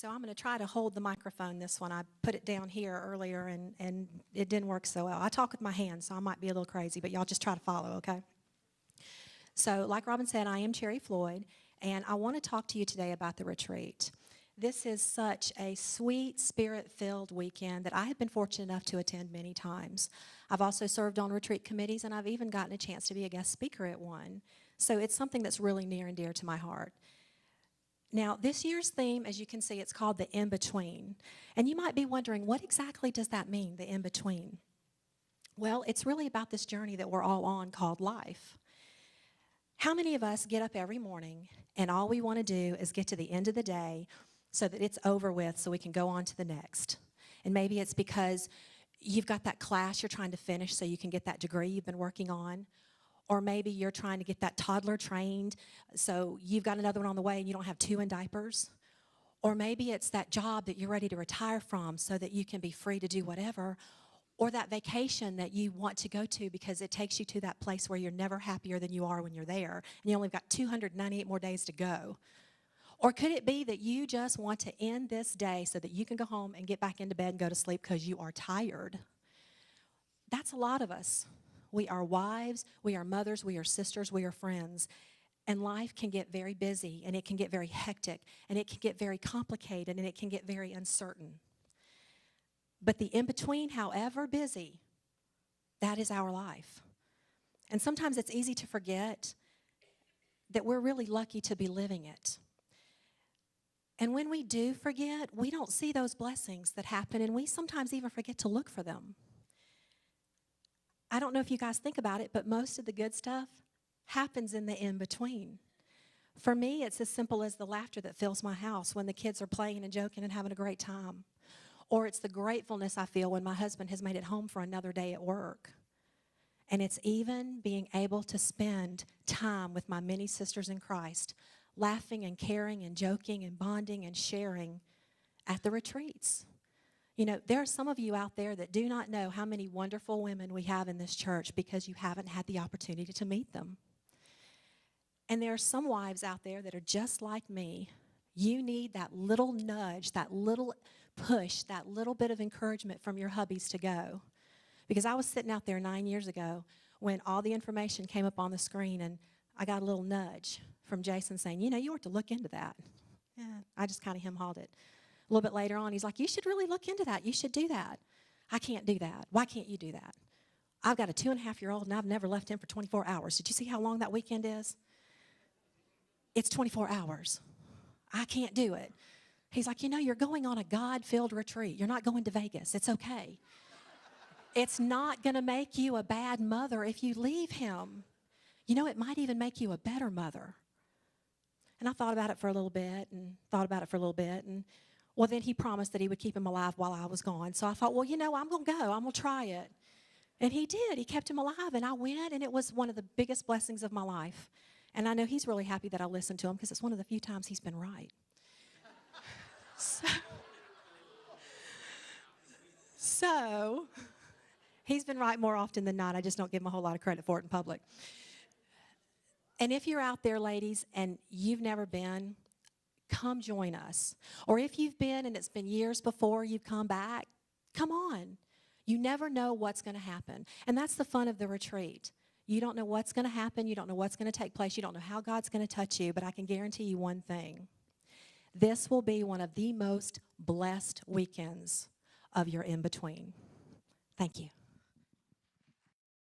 So I'm going to try to hold the microphone this one. I put it down here earlier, and it didn't work so well. I talk with my hands, so I might be a little crazy, but y'all just try to follow, okay? So like Robin said, I am Cherry Floyd, and I want to talk to you today about the retreat. This is such a sweet, spirit-filled weekend that I have been fortunate enough to attend many times. I've also served on retreat committees, and I've even gotten a chance to be a guest speaker at one. So it's something that's really near and dear to my heart. Now, this year's theme, as you can see, it's called the in-between. And you might be wondering, what exactly does that mean, the in-between? Well, it's really about this journey that we're all on called life. How many of us get up every morning and all we want to do is get to the end of the day so that it's over with so we can go on to the next? And maybe it's because you've got that class you're trying to finish so you can get that degree you've been working on. Or maybe you're trying to get that toddler trained, so you've got another one on the way and you don't have two in diapers. Or maybe it's that job that you're ready to retire from so that you can be free to do whatever. Or that vacation that you want to go to because it takes you to that place where you're never happier than you are when you're there, and you only got 298 more days to go. Or could it be that you just want to end this day so that you can go home and get back into bed and go to sleep because you are tired? That's a lot of us. We are wives, we are mothers, we are sisters, we are friends. And life can get very busy, and it can get very hectic, and it can get very complicated, and it can get very uncertain. But the in-between, however busy, that is our life. And sometimes it's easy to forget that we're really lucky to be living it. And when we do forget, we don't see those blessings that happen, and we sometimes even forget to look for them. I don't know if you guys think about it, but most of the good stuff happens in the in-between. For me, it's as simple as the laughter that fills my house when the kids are playing and joking and having a great time. Or it's the gratefulness I feel when my husband has made it home for another day at work. And it's even being able to spend time with my many sisters in Christ, laughing and caring and joking and bonding and sharing at the retreats. You know, there are some of you out there that do not know how many wonderful women we have in this church because you haven't had the opportunity to meet them. And there are some wives out there that are just like me. You need that little nudge, that little push, that little bit of encouragement from your hubbies to go. Because I was sitting out there 9 years ago when all the information came up on the screen, and I got a little nudge from Jason saying, you know, you ought to look into that. Yeah, I just kind of hem-hawed it. A little bit later on, he's like, you should really look into that. You should do that. I can't do that. Why can't you do that? I've got a 2.5-year-old, and I've never left him for 24 hours. Did you see how long that weekend is? It's 24 hours. I can't do it. He's like, you know, you're going on a God-filled retreat. You're not going to Vegas. It's okay. It's not going to make you a bad mother if you leave him. You know, it might even make you a better mother. And I thought about it for a little bit and thought about it for a little bit, and well, then he promised that he would keep him alive while I was gone. So I thought, well, you know, I'm going to go. I'm going to try it. And he did. He kept him alive, and I went, and it was one of the biggest blessings of my life. And I know he's really happy that I listened to him because it's one of the few times he's been right. So he's been right more often than not. I just don't give him a whole lot of credit for it in public. And if you're out there, ladies, and you've never been, come join us. Or if you've been and it's been years before you've come back, come on. You never know what's going to happen. And that's the fun of the retreat. You don't know what's going to happen. You don't know what's going to take place. You don't know how God's going to touch you. But I can guarantee you one thing. This will be one of the most blessed weekends of your in-between. Thank you.